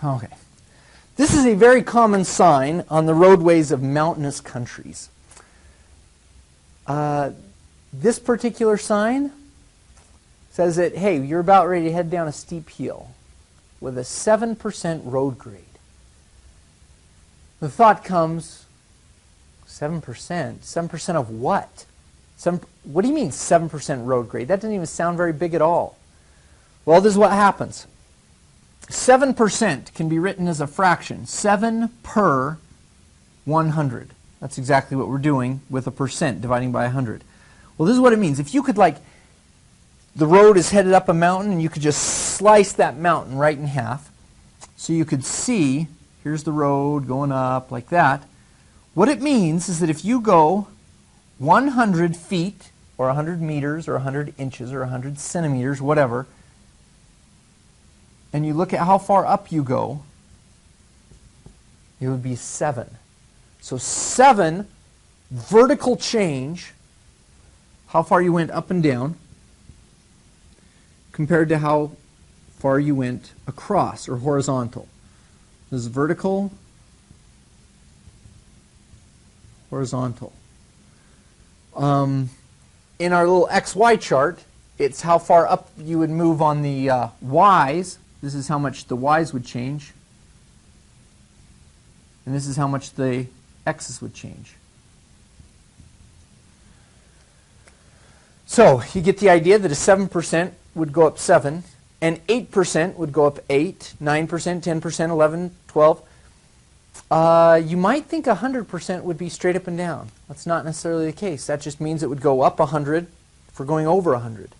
Okay. This is a very common sign on the roadways of mountainous countries. This particular sign says that, hey, you're about ready to head down a steep hill with a 7% road grade. The thought comes, 7%? 7% of what? What do you mean 7% road grade? That doesn't even sound very big at all. Well, this is what happens. 7% can be written as a fraction, 7 per 100. That's exactly what we're doing with a percent dividing by 100. Well, this is what it means. If you could, like, the road is headed up a mountain and you could just slice that mountain right in half. So you could see, here's the road going up like that. What it means is that if you go 100 feet or 100 meters or 100 inches or 100 centimeters, whatever, and you look at how far up you go, it would be 7. So 7 vertical change, how far you went up and down, compared to how far you went across or horizontal. This is vertical, horizontal. In our little XY chart, it's how far up you would move on the Y's. This is how much the Y's would change. And this is how much the X's would change. So you get the idea that a 7% would go up 7, and 8% would go up 8, 9%, 10%, 11, 12. You might think 100% would be straight up and down. That's not necessarily the case. That just means it would go up 100 for going over 100.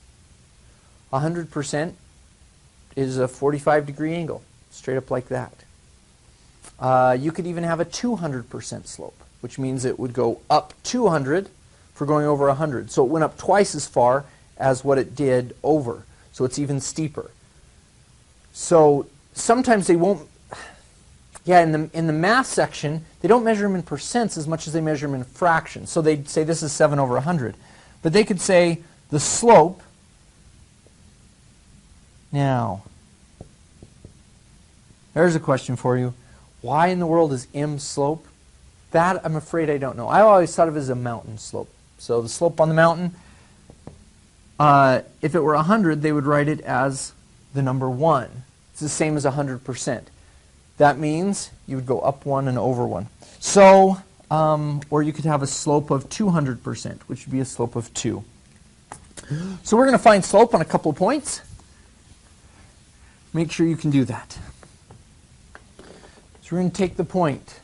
100% is a 45-degree angle, straight up like that. You could even have a 200% slope, which means it would go up 200 for going over 100. So it went up twice as far as what it did over. So it's even steeper. So sometimes they won't, in the math section, they don't measure them in percents as much as they measure them in fractions. So they'd say this is 7 over 100. But they could say the slope, now, there's a question for you. Why in the world is m slope? That, I'm afraid I don't know. I always thought of it as a mountain slope. So the slope on the mountain, if it were 100, they would write it as the number 1. It's the same as 100%. That means you would go up 1 and over 1. So, or you could have a slope of 200%, which would be a slope of 2. So we're going to find slope on a couple of points. Make sure you can do that. So we're going to take the point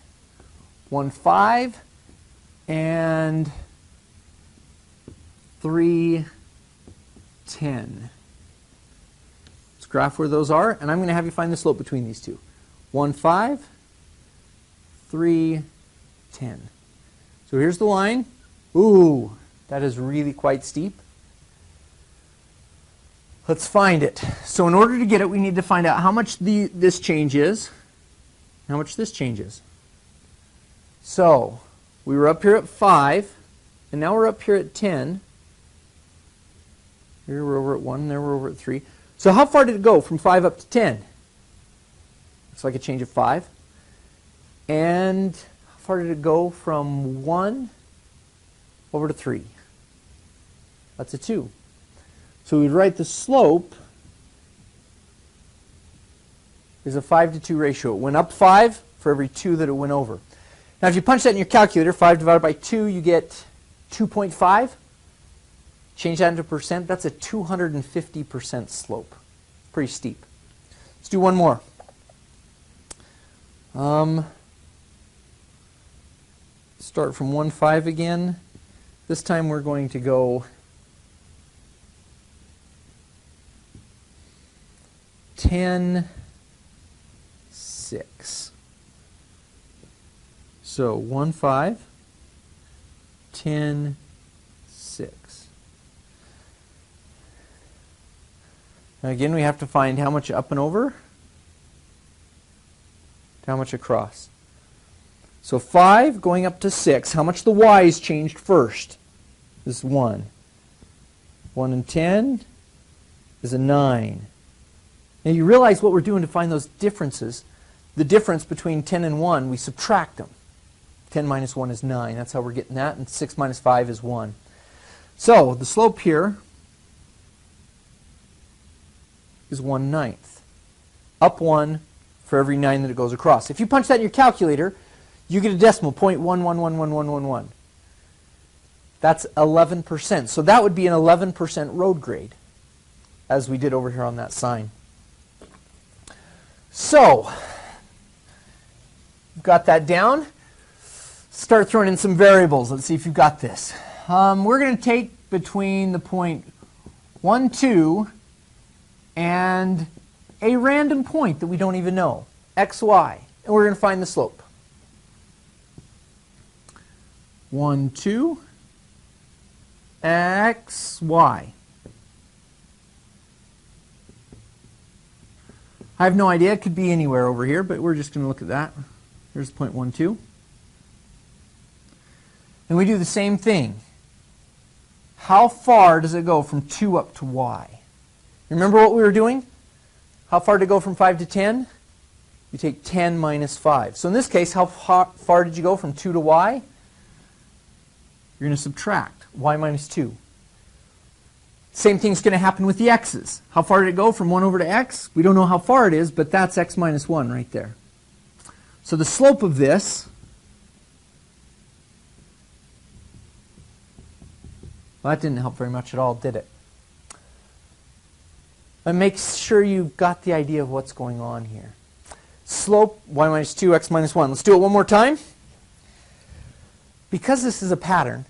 1, 5 and 3, 10. Let's graph where those are, and I'm going to have you find the slope between these two. 1, 5, 3, 10. So here's the line. Ooh, that is really quite steep. Let's find it. So in order to get it, we need to find out how much this change is, how much this changes. So we were up here at 5, and now we're up here at 10. Here we're over at 1, there we're over at 3. So how far did it go from 5 up to 10? Looks like a change of 5. And how far did it go from 1 over to 3? That's a 2. So we'd write the slope is a 5 to 2 ratio. It went up 5 for every 2 that it went over. Now if you punch that in your calculator, 5 divided by 2, you get 2.5. Change that into percent, that's a 250% slope. Pretty steep. Let's do one more. Start from 1, 5 again. This time we're going to go 10, 6. So 1, 5, 10, 6. Now again, we have to find how much up and over, how much across. So 5 going up to 6, how much the y's changed first? This is 1. 1 and 10 is a 9. Now you realize what we're doing to find those differences. the difference between 10 and 1, we subtract them. 10 minus 1 is 9. That's how we're getting that. And 6 minus 5 is 1. So the slope here is 1/9. Up 1 for every 9 that it goes across. If you punch that in your calculator, you get a decimal, 0.111111. That's 11%. So that would be an 11% road grade, as we did over here on that sign. So, you've got that down. Start throwing in some variables. Let's see if you've got this. We're going to take between the point 1, 2 and a random point that we don't even know, x, y, and we're going to find the slope. 1, 2, x, y. I have no idea. It could be anywhere over here, but we're just going to look at that. Here's point 1, 2. And we do the same thing. How far does it go from 2 up to y? Remember what we were doing? How far to go from 5 to 10? You take 10 minus 5. So in this case, how far did you go from 2 to y? You're going to subtract y minus 2. Same thing's going to happen with the x's. How far did it go from 1 over to x? We don't know how far it is, but that's x minus 1 right there. So the slope of this, well, that didn't help very much at all, did it? But make sure you've got the idea of what's going on here. Slope, y minus 2, x minus 1. Let's do it one more time. Because this is a pattern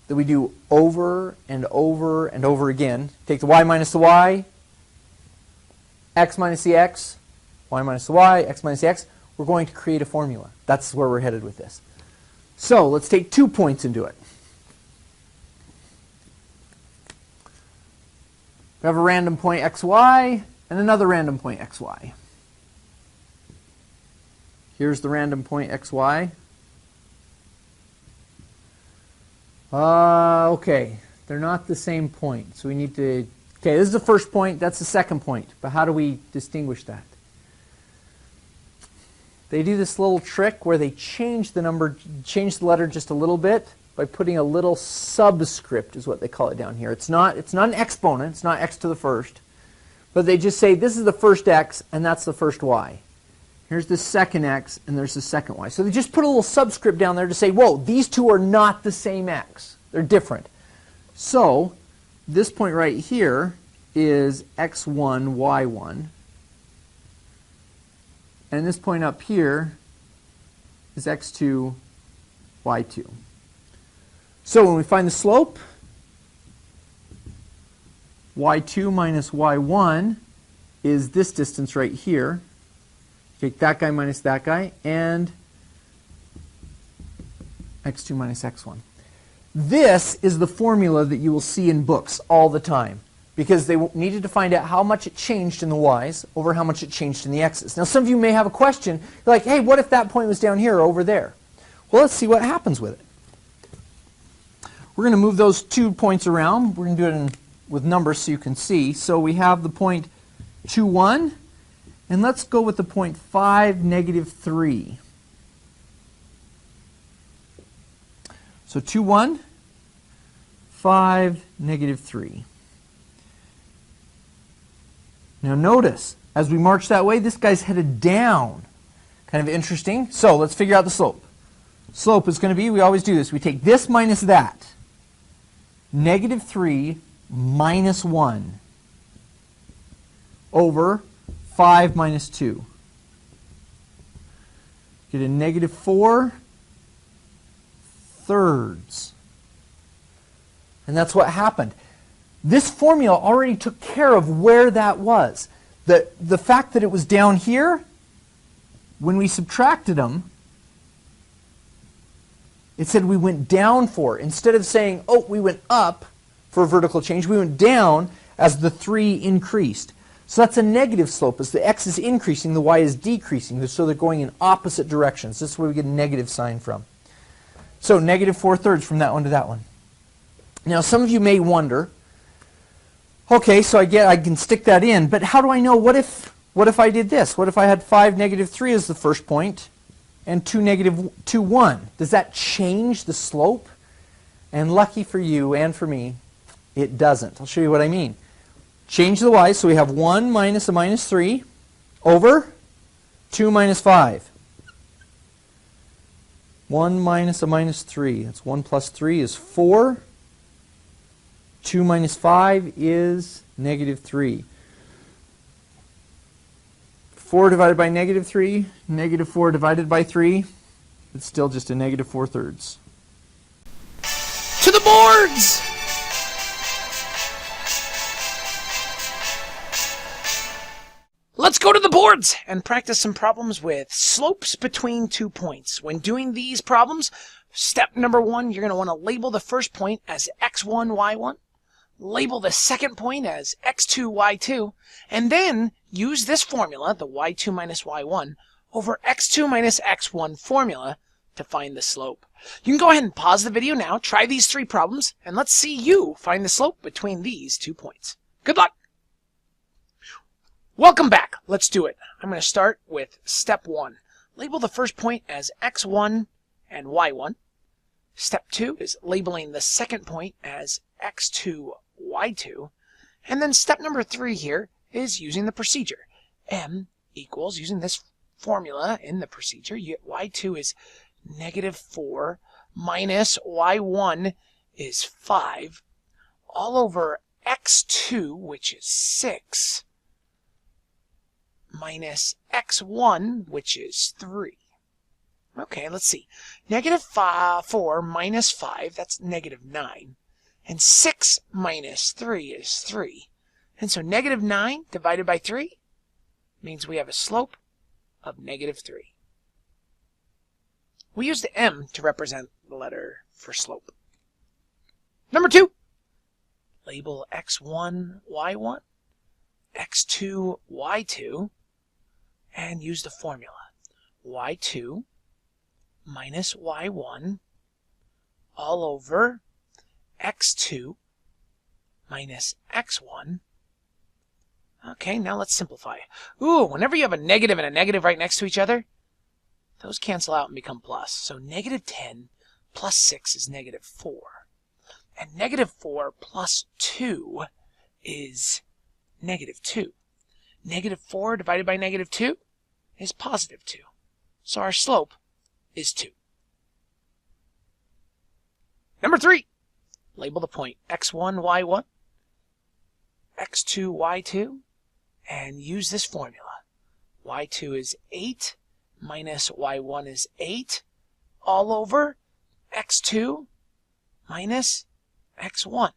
that we do over and over and over again, take the y minus the y, x minus the x, y minus the y, x minus the x, we're going to create a formula. That's where we're headed with this. So let's take 2 points and do it. We have a random point xy and another random point xy. Here's the random point xy. Okay, they're not the same point, so we need to... Okay, this is the first point, that's the second point, but how do we distinguish that? They do this little trick where they change the number, change the letter just a little bit by putting a little subscript, is what they call it down here. It's not an exponent, it's not x to the first, but they just say this is the first x and that's the first y. Here's the second x and there's the second y. So they just put a little subscript down there to say, whoa, these two are not the same x. They're different. So this point right here is x1, y1. And this point up here is x2, y2. So when we find the slope, y2 minus y1 is this distance right here. Take that guy minus that guy, and x2 minus x1. This is the formula that you will see in books all the time, because they needed to find out how much it changed in the y's over how much it changed in the x's. Now some of you may have a question, like, hey, what if that point was down here or over there? Well, let's see what happens with it. We're going to move those 2 points around. We're going to do it with numbers so you can see. So we have the point 2, 1, and let's go with the point 5, negative 3. So 2, 1, 5, negative 3. Now notice, as we march that way, this guy's headed down. Kind of interesting. So let's figure out the slope. Slope is going to be, we always do this, we take this minus that. Negative 3 minus 1 over 5 minus 2. Get a negative 4 thirds. And that's what happened. This formula already took care of where that was. The fact that it was down here, when we subtracted them, it said we went down 4. Instead of saying, oh, we went up for a vertical change, we went down as the 3 increased. So that's a negative slope. As the x is increasing, the y is decreasing. So they're going in opposite directions. This is where we get a negative sign from. So negative 4 thirds from that one to that one. Now some of you may wonder, okay, so I can stick that in, but how do I know, what if What if I did this? What if I had 5, negative 3 as the first point and 2, negative 2, 1? Does that change the slope? And lucky for you and for me, it doesn't. I'll show you what I mean. Change the y, so we have 1 minus a minus 3 over 2 minus 5. 1 minus a minus 3. That's 1 plus 3 is 4. 2 minus 5 is negative 3. 4 divided by negative 3, negative 4 divided by 3, it's still just a negative 4/3. To the boards! Let's go to the boards and practice some problems with slopes between 2 points. When doing these problems, step number 1, you're going to want to label the first point as x1, y1. Label the second point as x2, y2, and then use this formula, the y2 minus y1, over x2 minus x1 formula to find the slope. You can go ahead and pause the video now, try these 3 problems, and let's see you find the slope between these 2 points. Good luck! Welcome back. Let's do it. I'm going to start with step 1. Label the first point as x1 and y1. Step 2 is labeling the second point as x2, y2. And then step number 3 here is using the procedure. M equals, using this formula in the procedure, y2 is negative 4 minus y1 is 5 all over x2, which is 6, minus x1, which is 3. Okay, let's see. Negative 4 minus 5, that's negative 9. And 6 minus 3 is 3. And so negative 9 divided by 3 means we have a slope of negative 3. We use the M to represent the letter for slope. Number 2. Label x1, y1, x2, y2, and use the formula. y2 minus y1 all over x2 minus x1. Okay, now let's simplify. Ooh, whenever you have a negative and a negative right next to each other, those cancel out and become plus. So negative 10 plus 6 is negative 4. And negative 4 plus 2 is negative 2. Negative 4 divided by negative 2 is positive 2. So our slope is 2. Number 3. Label the point x1, y1, x2, y2, and use this formula. y2 is 8 minus y1 is 8 all over x2 minus x1.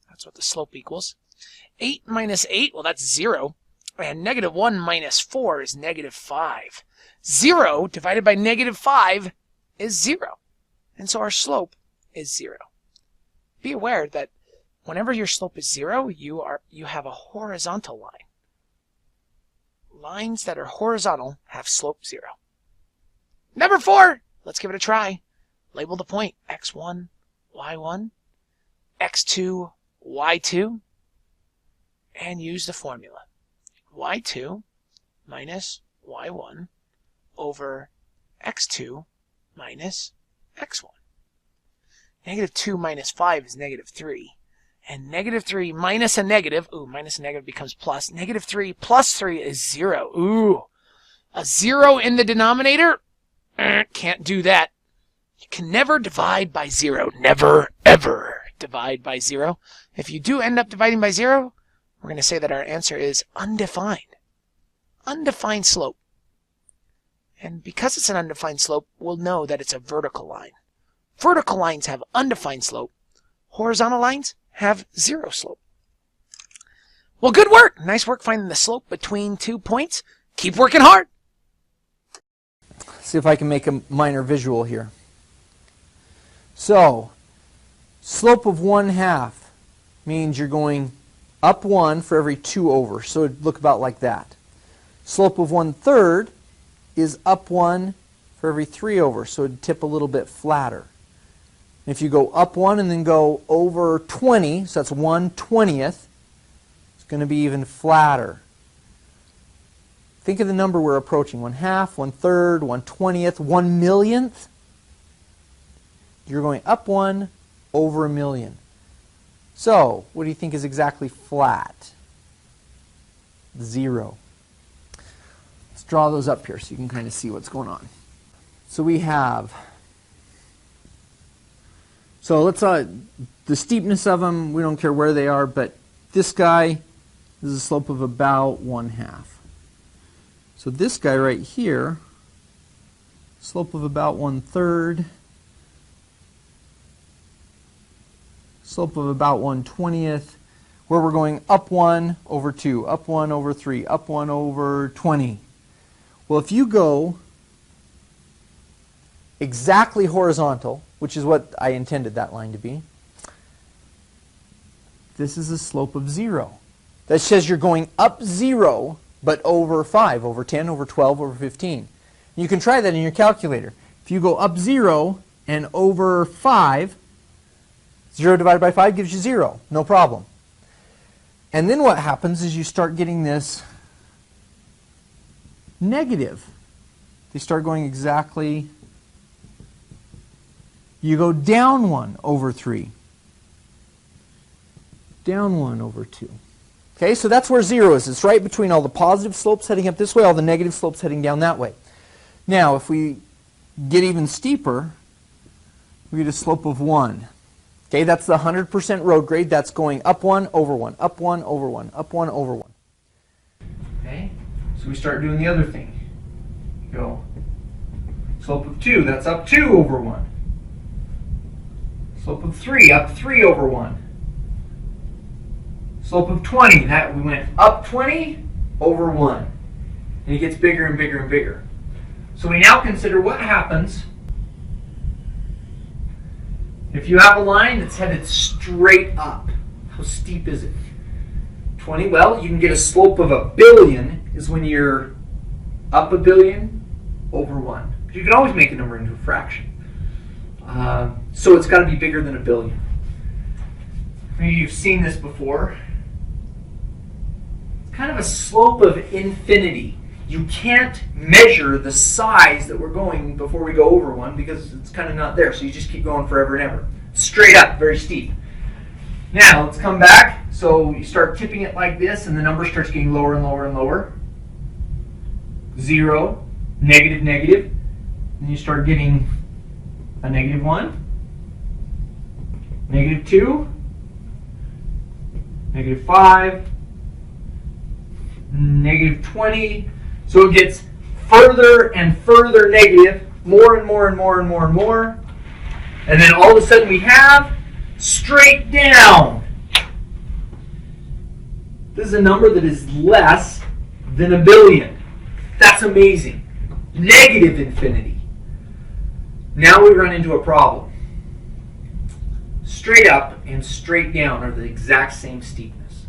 That's what the slope equals. 8 minus 8, well, that's 0. And negative 1 minus 4 is negative 5. 0 divided by negative 5 is 0. And so our slope is 0. Be aware that whenever your slope is 0, you have a horizontal line. Lines that are horizontal have slope 0. Number 4, let's give it a try. Label the point x1, y1, x2, y2, and use the formula. y2 minus y1 over x2 minus x1. Negative 2 minus 5 is negative 3. And negative 3 minus a negative, minus a negative becomes plus. Negative 3 plus 3 is 0. Ooh, a 0 in the denominator? Can't do that. You can never divide by 0. Never, ever divide by 0. If you do end up dividing by 0, we're going to say that our answer is undefined. Undefined slope. And because it's an undefined slope, we'll know that it's a vertical line. Vertical lines have undefined slope. Horizontal lines have 0 slope. Well, good work. Nice work finding the slope between 2 points. Keep working hard. See if I can make a minor visual here. So, slope of 1/2 means you're going up 1 for every 2 over. So it'd look about like that. Slope of 1/3 is up 1 for every 3 over. So it'd tip a little bit flatter. If you go up 1 and then go over 20, so that's 1/20th, it's going to be even flatter. Think of the number we're approaching. 1/2, 1/3, 1/20th, 1/millionth. You're going up 1 over a million. So, what do you think is exactly flat? 0. Let's draw those up here so you can kind of see what's going on. So we have, let's, the steepness of them, we don't care where they are, but this guy is a slope of about 1/2. So this guy right here, slope of about 1/3, slope of about 1/20th, where we're going up 1 over 2, up 1 over 3, up 1 over 20. Well, if you go exactly horizontal, which is what I intended that line to be, this is a slope of 0. That says you're going up 0, but over 5, over 10, over 12, over 15. You can try that in your calculator. If you go up 0 and over 5, 0 divided by 5 gives you 0, no problem. And then what happens is you start getting this negative. They start going exactly, you go down 1 over 3, down 1 over 2. Okay, so that's where 0 is. It's right between all the positive slopes heading up this way, all the negative slopes heading down that way. Now, if we get even steeper, we get a slope of 1. Okay, that's the 100% road grade. That's going up 1 over 1, up 1 over 1, up 1 over 1. Okay, so we start doing the other thing. Go slope of 2, that's up 2 over 1. Slope of 3, up 3 over 1. Slope of 20, that we went up 20 over 1. And it gets bigger and bigger and bigger. So we now consider what happens if you have a line that's headed straight up. How steep is it? 20, well, you can get a slope of 1 billion is when you're up 1 billion over 1. But you can always make a number into a fraction. So it's got to be bigger than 1 billion. Maybe you've seen this before. Kind of a slope of infinity. You can't measure the size that we're going before we go over 1 because it's kind of not there. So you just keep going forever and ever. Straight up, very steep. Now, let's come back. So you start tipping it like this, and the number starts getting lower and lower and lower. 0, negative, negative. And you start getting a -1, -2, -5, -20. So it gets further and further negative, more and more and more and more and more. And then all of a sudden we have straight down. This is a number that is less than 1 billion. That's amazing. Negative infinity. Now we run into a problem. Straight up and straight down are the exact same steepness.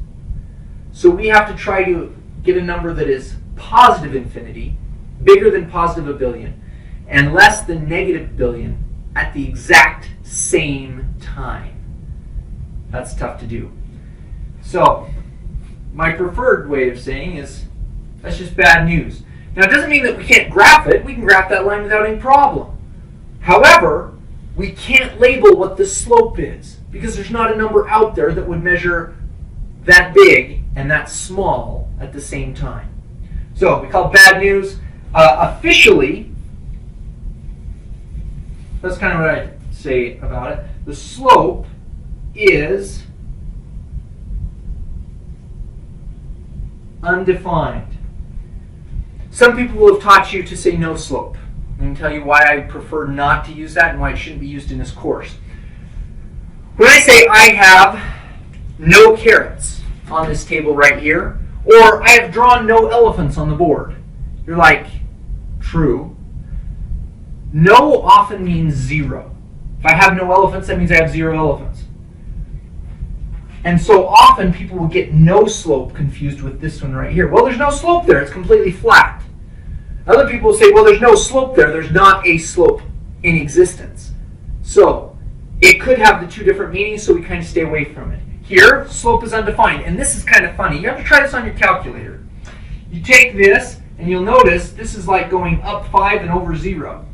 So we have to try to get a number that is positive infinity, bigger than positive 1 billion, and less than negative 1 billion at the exact same time. That's tough to do. So, my preferred way of saying is, that's just bad news. Now, it doesn't mean that we can't graph it. We can graph that line without any problem. However, we can't label what the slope is because there's not a number out there that would measure that big and that small at the same time. So we call it bad news. Officially, that's kind of what I say about it. The slope is undefined. Some people will have taught you to say no slope. I can tell you why I prefer not to use that and why it shouldn't be used in this course. When I say I have no carrots on this table right here, or I have drawn no elephants on the board, you're like, true. No often means 0. If I have no elephants, that means I have 0 elephants. And so often people will get no slope confused with this one right here. Well, there's no slope there. It's completely flat. Other people will say, well, there's no slope there. There's not a slope in existence. So it could have the two different meanings, so we kind of stay away from it. Here, slope is undefined. And this is kind of funny. You have to try this on your calculator. You take this, And you'll notice this is like going up 5 and over 0,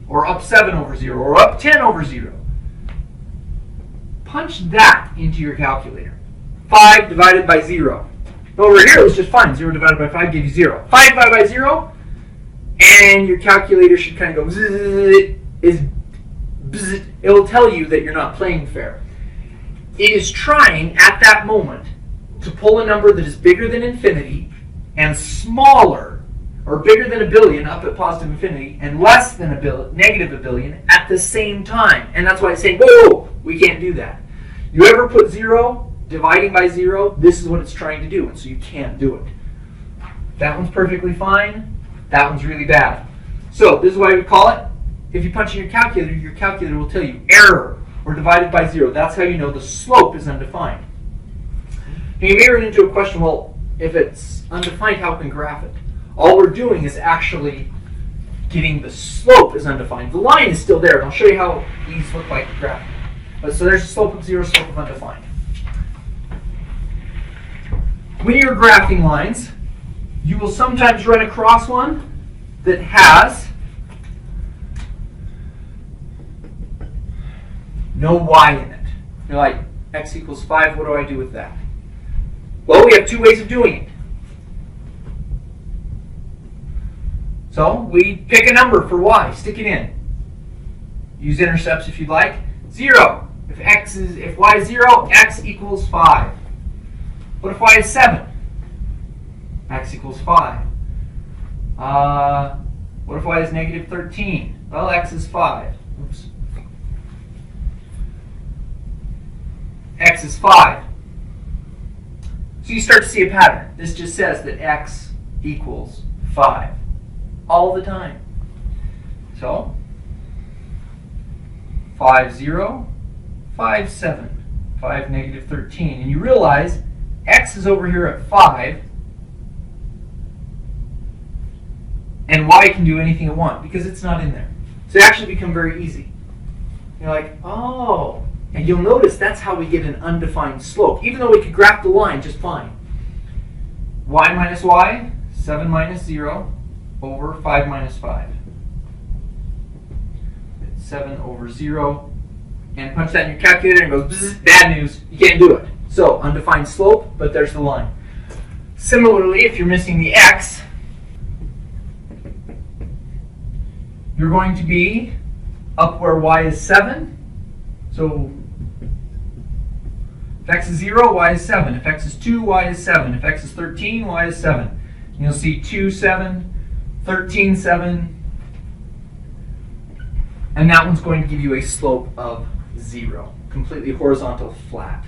or up 7 over 0, or up 10 over 0. Punch that into your calculator. 5 divided by 0. Over here it was just fine. 0 divided by 5 gave you 0. 5 divided by 0, and your calculator should kind of go bzzz, bzzz. It will tell you that you're not playing fair. It is trying at that moment to pull a number that is bigger than infinity and smaller, or bigger than a billion up at positive infinity, and less than negative a billion at the same time. And that's why it's saying, whoa, we can't do that. You ever put 0 dividing by 0, this is what it's trying to do, and so you can't do it. That one's perfectly fine. That one's really bad. So this is why we call it, if you punch in your calculator will tell you error, or divided by 0. That's how you know the slope is undefined. Now you may run into a question, well, if it's undefined, how can we graph it? All we're doing is actually getting the slope is undefined. The line is still there, and I'll show you how these look like graphing. So there's the slope of 0, slope of undefined. When you're graphing lines, you will sometimes run across one that has no y in it. You're like, x equals 5, what do I do with that? Well, we have two ways of doing it. So we pick a number for y, stick it in. Use intercepts if you'd like. 0. If y is 0, x equals 5. What if y is 7? X equals 5. What if y is negative 13? Well, x is 5. Oops. X is 5. So you start to see a pattern. This just says that x equals 5 all the time. So 5, 0, 5, 7, 5, negative 13. And you realize x is over here at 5, and y can do anything it wants because it's not in there. So it actually becomes very easy. You're like, oh. And you'll notice that's how we get an undefined slope, even though we could graph the line just fine. Y minus y, 7 minus 0, over 5 minus 5. 7 over 0. And punch that in your calculator and it goes, bzz, bad news, you can't do it. So, undefined slope, but there's the line. Similarly, if you're missing the x, you're going to be up where y is 7. So, if x is 0, y is 7. If x is 2, y is 7. If x is 13, y is 7. And you'll see 2, 7, 13, 7. And that one's going to give you a slope of 0. Completely horizontal, flat.